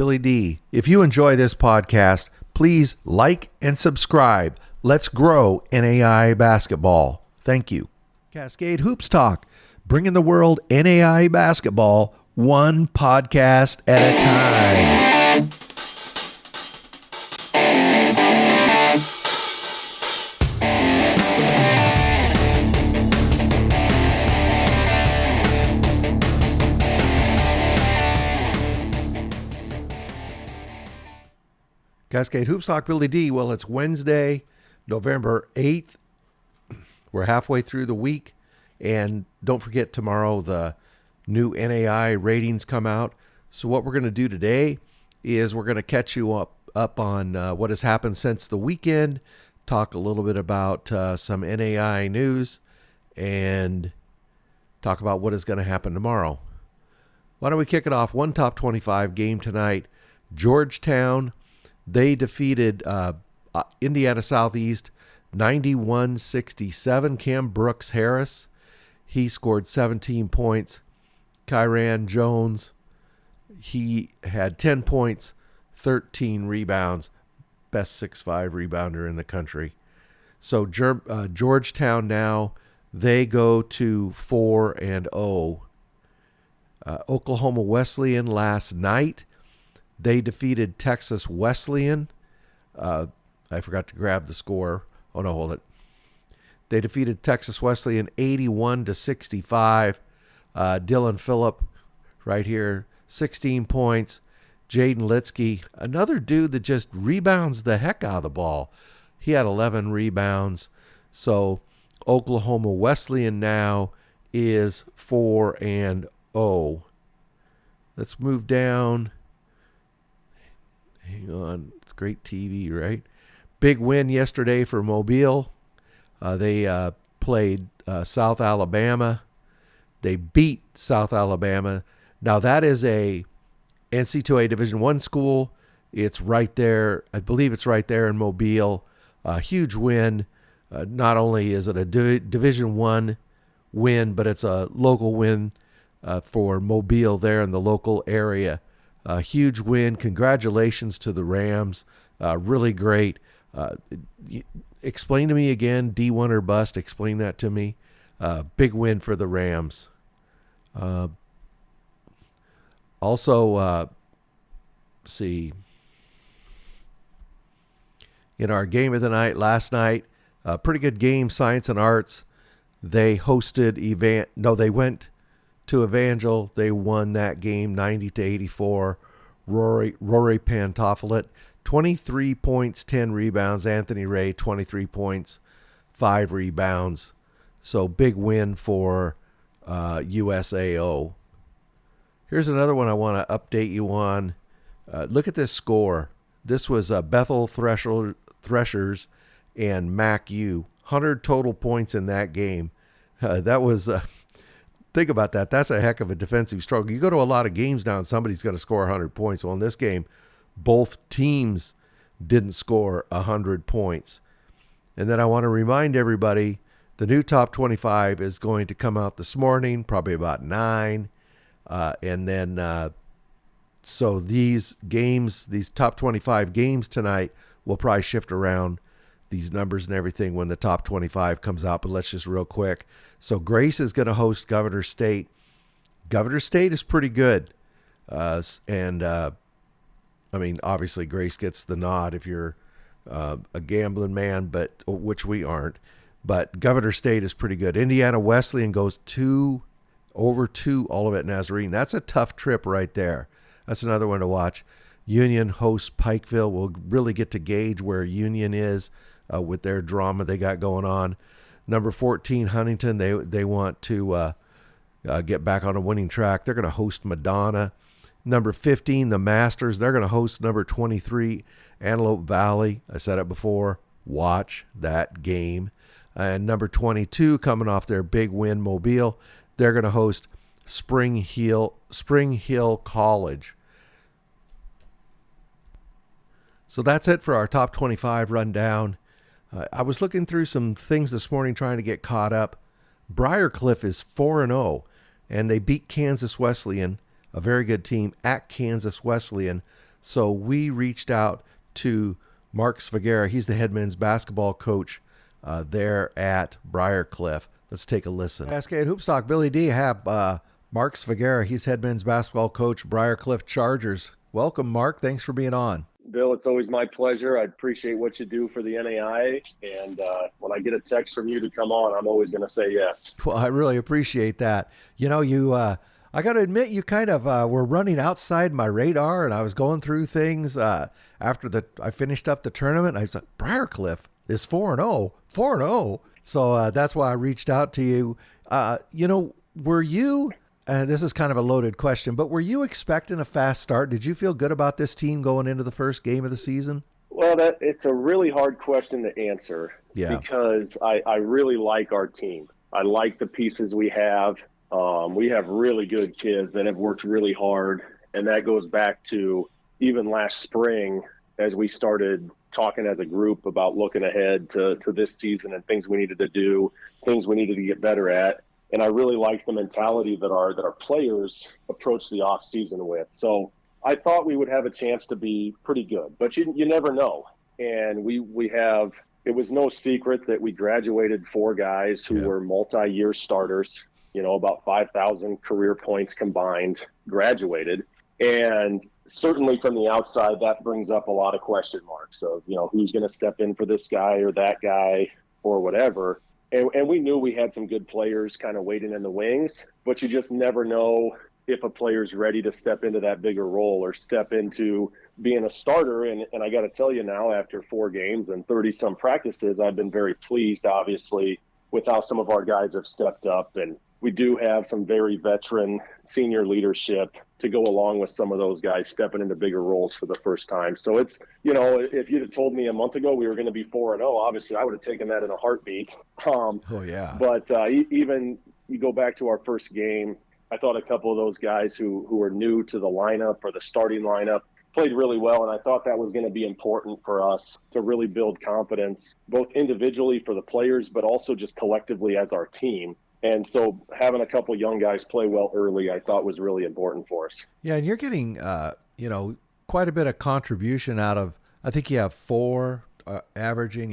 Billy D. If you enjoy this podcast, please like and subscribe. Let's grow NAIA basketball. Thank you. Cascade Hoops Talk, bringing the world NAIA basketball one podcast at a time. Cascade Hoops Talk, Billy D. Well, it's Wednesday, November 8th. We're halfway through the week. And don't forget, tomorrow the new NAIA ratings come out. So what we're going to do today is we're going to catch you up on what has happened since the weekend, talk a little bit about some NAIA news, and talk about what is going to happen tomorrow. Why don't we kick it off? One top 25 game tonight. Georgetown, they defeated Indiana Southeast 91-67. Cam Brooks Harris, he scored 17 points. Kyran Jones, he had 10 points, 13 rebounds. Best 6'5" rebounder in the country. So Georgetown now, they go to 4-0. Oklahoma Wesleyan last night, they defeated Texas Wesleyan. I forgot to grab the score. Oh, no, hold it. They defeated Texas Wesleyan 81-65. Dylan Phillip right here, 16 points. Jaden Litsky, another dude that just rebounds the heck out of the ball. He had 11 rebounds. So Oklahoma Wesleyan now is 4-0. Let's move down. Hang on. It's great TV, right? Big win yesterday for Mobile. They played South Alabama. They beat South Alabama. Now, that is a NC2A Division I school. It's right there. I believe it's right there in Mobile. A huge win. Not only is it a Division I win, but it's a local win for Mobile there in the local area. A huge win. Congratulations to the Rams. Really great. Explain to me again, D1 or bust. Explain that to me. Big win for the Rams. Also, see, in our game of the night last night, pretty good game, Science and Arts. They hosted they went to Evangel. They won that game 90-84. Rory Pantoffelet, 23 points, 10 rebounds. Anthony Ray, 23 points, 5 rebounds. So big win for USAO. Here's another one I want to update you on. Look at this score. This was Bethel Threshers and Mac U. 100 total points in that game. That was, think about that. That's a heck of a defensive struggle. You go to a lot of games now and somebody's going to score 100 points. Well, in this game, both teams didn't score 100 points. And then I want to remind everybody, the new top 25 is going to come out this morning, probably about 9. And then, so these games, these top 25 games tonight will probably shift around these numbers and everything when the top 25 comes out. But let's just real quick. So Grace is going to host Governor State. Governor State is pretty good. I mean, obviously Grace gets the nod if you're a gambling man, but which we aren't. But Governor State is pretty good. Indiana Wesleyan goes over to Olivet Nazarene. That's a tough trip right there. That's another one to watch. Union hosts Pikeville. We'll really get to gauge where Union is with their drama they got going on. Number 14, Huntington, they want to get back on a winning track. They're going to host Madonna. Number 15, the Masters, they're going to host number 23, Antelope Valley. I said it before. Watch that game. And number 22, coming off their big win, Mobile, they're going to host Spring Hill College. So that's it for our top 25 rundown. I was looking through some things this morning trying to get caught up. Briar Cliff is 4-0, and they beat Kansas Wesleyan, a very good team, at Kansas Wesleyan. So we reached out to Mark Svagera. He's the head men's basketball coach there at Briar. Let's take a listen. Cascade Hoops Talk. Billy D. have Mark Svagera. He's head men's basketball coach, Briar Chargers. Welcome, Mark. Thanks for being on. Bill, it's always my pleasure. I appreciate what you do for the NAIA. And when I get a text from you to come on, I'm always going to say yes. Well, I really appreciate that. You know, I got to admit, you kind of were running outside my radar, and I was going through things after I finished up the tournament. I was like, Briar is 4-0, 4-0. So that's why I reached out to you. Were you, this is kind of a loaded question, but were you expecting a fast start? Did you feel good about this team going into the first game of the season? Well, it's a really hard question to answer because I really like our team. I like the pieces we have. We have really good kids that have worked really hard, and that goes back to even last spring as we started talking as a group about looking ahead to this season and things we needed to do, things we needed to get better at. And I really like the mentality that our players approach the off season with. So I thought we would have a chance to be pretty good, but you never know. And it was no secret that we graduated 4 guys who were multi-year starters, about 5,000 career points combined, graduated. And certainly from the outside, that brings up a lot of question marks of, who's going to step in for this guy or that guy or whatever. And we knew we had some good players kind of waiting in the wings, but you just never know if a player's ready to step into that bigger role or step into being a starter. And I got to tell you now, after 4 games and 30-some practices, I've been very pleased, obviously, with how some of our guys have stepped up. And we do have some very veteran senior leadership to go along with some of those guys stepping into bigger roles for the first time. So it's, if you'd have told me a month ago we were going to be 4-0, obviously I would have taken that in a heartbeat. But even you go back to our first game, I thought a couple of those guys who were new to the lineup or the starting lineup played really well, and I thought that was going to be important for us to really build confidence, both individually for the players, but also just collectively as our team. And so having a couple young guys play well early, I thought was really important for us. Yeah, and you're getting, quite a bit of contribution out of, I think you have 4 averaging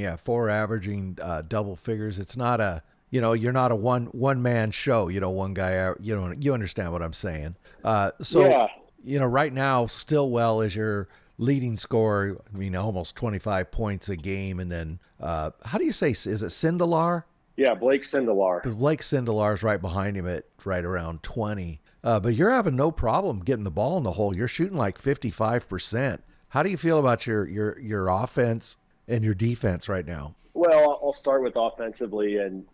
double figures. It's not a, you're not a one-man show, one guy, you understand what I'm saying. Right now, Stillwell is your leading scorer, almost 25 points a game. And then, how do you say, is it Sindelar? Yeah, Blake Sindelar. Blake Sindelar's right behind him at right around 20. But you're having no problem getting the ball in the hole. You're shooting like 55%. How do you feel about your offense and your defense right now? Well, I'll start with offensively. And,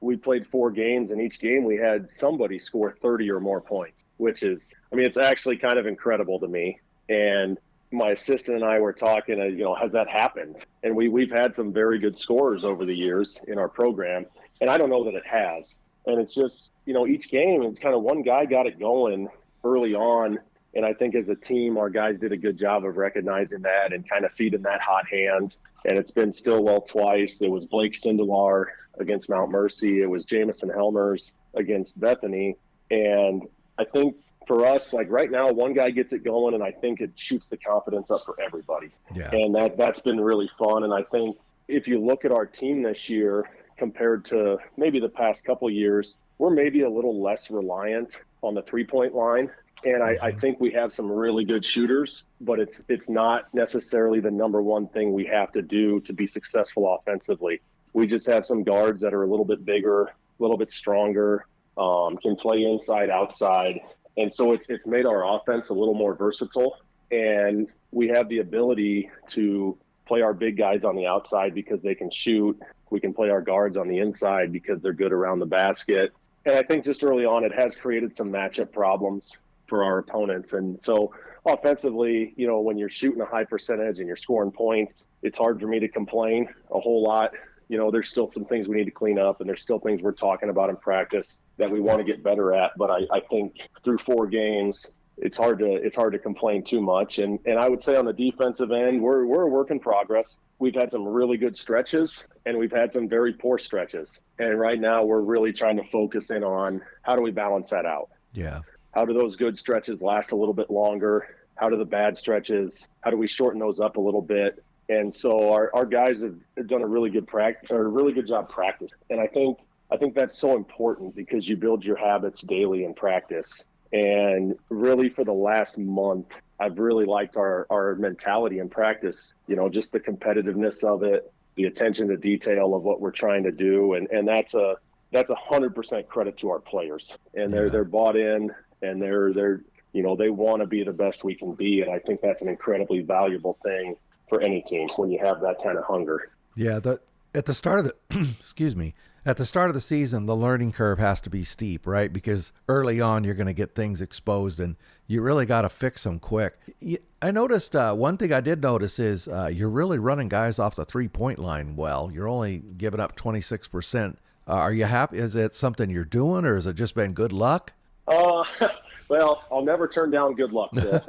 we played 4 games, and each game we had somebody score 30 or more points, which is, it's actually kind of incredible to me. And my assistant and I were talking, has that happened? And we've had some very good scorers over the years in our program, and I don't know that it has. And it's just, each game, it's kind of one guy got it going early on, and I think as a team, our guys did a good job of recognizing that and kind of feeding that hot hand. And it's been Stillwell twice. It was Blake Sindelar against Mount Mercy. It was Jamison Helmers against Bethany. And I think for us, like right now, one guy gets it going, and I think it shoots the confidence up for everybody. Yeah. And that's been really fun. And I think if you look at our team this year compared to maybe the past couple of years, we're maybe a little less reliant on the 3-point line. And I think we have some really good shooters, but it's not necessarily the number one thing we have to do to be successful offensively. We just have some guards that are a little bit bigger, a little bit stronger, can play inside, outside. And so it's made our offense a little more versatile, and we have the ability to play our big guys on the outside because they can shoot. We can play our guards on the inside because they're good around the basket. And I think just early on, it has created some matchup problems for our opponents. And so offensively, when you're shooting a high percentage and you're scoring points, it's hard for me to complain a whole lot. There's still some things we need to clean up, and there's still things we're talking about in practice that we want to get better at. But I think through 4 games, it's hard to complain too much. And I would say on the defensive end, we're a work in progress. We've had some really good stretches, and we've had some very poor stretches. And right now we're really trying to focus in on how do we balance that out? Yeah. How do those good stretches last a little bit longer? How do the bad stretches, how do we shorten those up a little bit? And so our guys have done a really good job practice. And I think that's so important because you build your habits daily in practice. And really for the last month, I've really liked our mentality in practice, just the competitiveness of it, the attention to detail of what we're trying to do. And that's 100% credit to our players. And they're bought in, and they're they want to be the best we can be. And I think that's an incredibly valuable thing for any team when you have that kind of hunger. Yeah. At the start of the, excuse me, at the start of the season, the learning curve has to be steep, right? Because early on, you're going to get things exposed, and you really got to fix them quick. I noticed one thing I did notice is you're really running guys off the 3-point line well. You're only giving up 26%. Are you happy? Is it something you're doing, or has it just been good luck? Well, I'll never turn down good luck, Bill.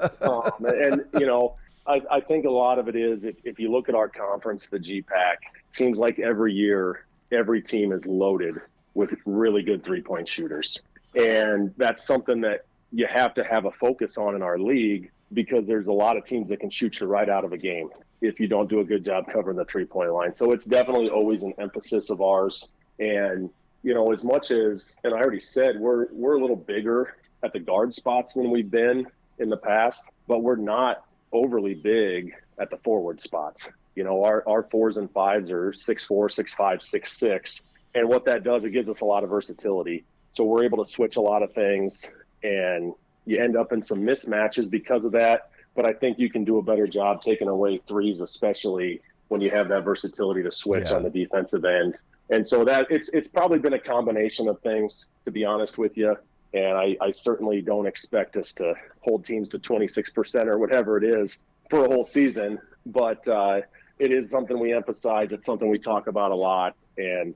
I think a lot of it is if you look at our conference, the GPAC, it seems like every year, every team is loaded with really good 3-point shooters. And that's something that you have to have a focus on in our league, because there's a lot of teams that can shoot you right out of a game if you don't do a good job covering the 3-point line. So it's definitely always an emphasis of ours. And, as much as, and I already said, we're a little bigger at the guard spots than we've been in the past, but we're not overly big at the forward spots. Our 4s and 5s are 6'4", 6'5", 6'6", and what that does, it gives us a lot of versatility. So we're able to switch a lot of things, and you end up in some mismatches because of that. But I think you can do a better job taking away threes, especially when you have that versatility to switch on the defensive end. And so that it's probably been a combination of things, to be honest with you. And I certainly don't expect us to hold teams to 26% or whatever it is for a whole season. But it is something we emphasize. It's something we talk about a lot. And,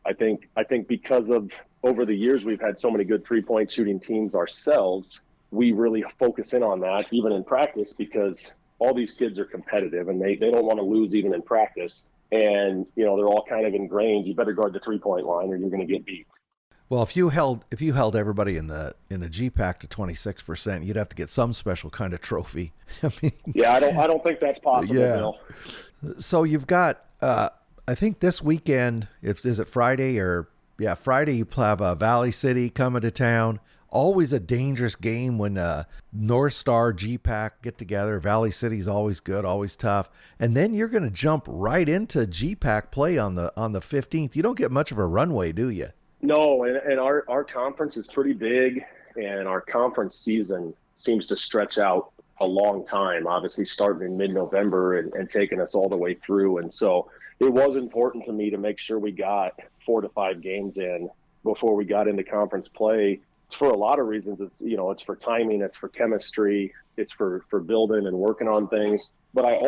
I think because of over the years we've had so many good 3-point shooting teams ourselves, we really focus in on that, even in practice, because all these kids are competitive and they don't want to lose even in practice. And, they're all kind of ingrained. You better guard the 3-point line or you're going to get beat. Well, if you held everybody in the GPAC to 26%, you'd have to get some special kind of trophy. I mean, yeah, I don't think that's possible, Bill. So you've got, I think this weekend, is it Friday Friday you have Valley City coming to town. Always a dangerous game when North Star, GPAC get together. Valley City's always good, always tough. And then you're going to jump right into GPAC play on the 15th. You don't get much of a runway, do you? No, and our conference is pretty big, and our conference season seems to stretch out a long time, obviously starting in mid-November and taking us all the way through. And so it was important to me to make sure we got 4 to 5 games in before we got into conference play. For a lot of reasons. It's for timing, it's for chemistry, it's for building and working on things. But I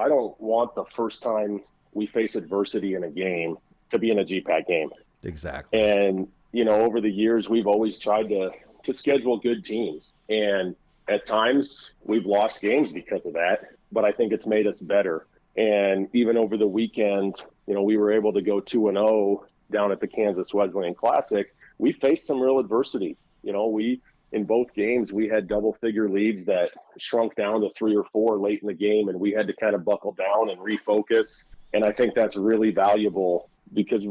don't want the first time we face adversity in a game to be in a GPAC game. Exactly. And, over the years, we've always tried to schedule good teams. And at times we've lost games because of that, but I think it's made us better. And even over the weekend, we were able to go 2-0 down at the Kansas Wesleyan Classic. We faced some real adversity. In both games, we had double-figure leads that shrunk down to 3 or 4 late in the game, and we had to kind of buckle down and refocus. And I think that's really valuable because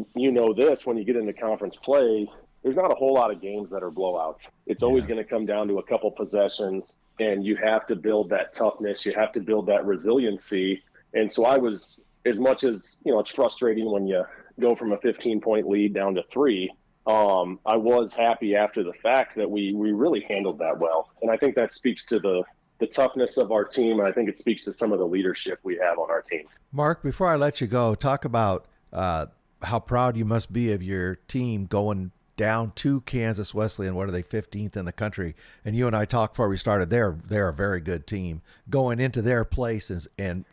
this, when you get into conference play, there's not a whole lot of games that are blowouts. It's always going to come down to a couple possessions, and you have to build that toughness. You have to build that resiliency. And so I was, as much as, it's frustrating when you go from a 15-point lead down to 3, I was happy after the fact that we really handled that well. And I think that speaks to the toughness of our team. And I think it speaks to some of the leadership we have on our team. Mark, before I let you go, talk about how proud you must be of your team going down to Kansas Wesleyan. What are they, 15th in the country? And you and I talked before we started. They're a very good team going into their places and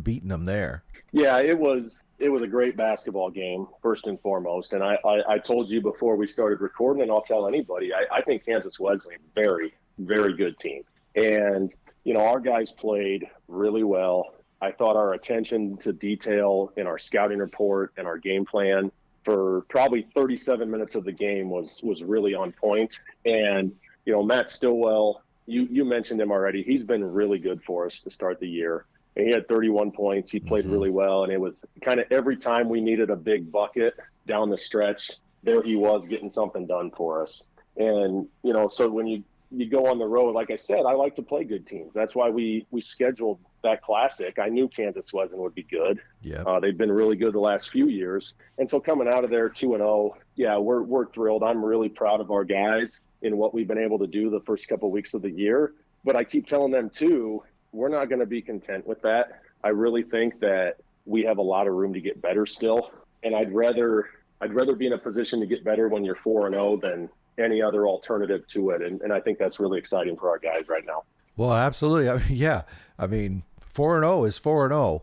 beating them there. Yeah, it was a great basketball game, first and foremost. And I told you before we started recording, and I'll tell anybody, I think Kansas Wesleyan, very, very good team. And, our guys played really well. I thought our attention to detail in our scouting report and our game plan for probably 37 minutes of the game was really on point. And, Matt Stillwell you mentioned him already. He's been really good for us to start the year. And he had 31 points. He played really well. And it was kind of every time we needed a big bucket down the stretch, there he was getting something done for us. And, so when you go on the road, like I said, I like to play good teams. That's why we scheduled that classic. I knew Kansas would be good. Yeah. They've been really good the last few years. And so coming out of there 2-0, yeah, we're thrilled. I'm really proud of our guys in what we've been able to do the first couple of weeks of the year. But I keep telling them too, we're not going to be content with that. I really think that we have a lot of room to get better still. And I'd rather be in a position to get better when you're 4-0 than any other alternative to it. And I think that's really exciting for our guys right now. Well, absolutely. 4-0 is 4-0.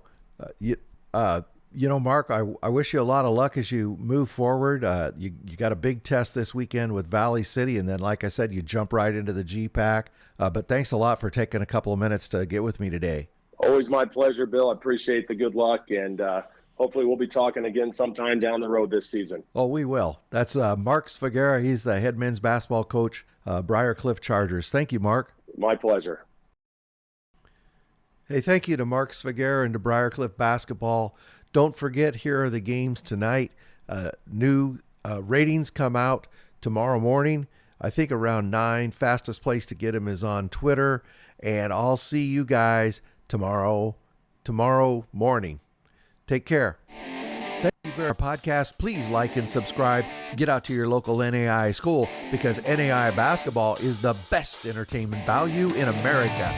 Mark, I wish you a lot of luck as you move forward. You got a big test this weekend with Valley City, and then, like I said, you jump right into the GPAC. But thanks a lot for taking a couple of minutes to get with me today. Always my pleasure, Bill. I appreciate the good luck, and hopefully we'll be talking again sometime down the road this season. Oh, we will. That's Mark Svagera. He's the head men's basketball coach, Briar Cliff Chargers. Thank you, Mark. My pleasure. Hey, thank you to Mark Svagera and to Briar Cliff Basketball. Don't forget, here are the games tonight. New ratings come out tomorrow morning, I think around 9. Fastest place to get them is on Twitter. And I'll see you guys tomorrow morning. Take care. Thank you for our podcast. Please like and subscribe. Get out to your local NAIA school, because NAIA basketball is the best entertainment value in America.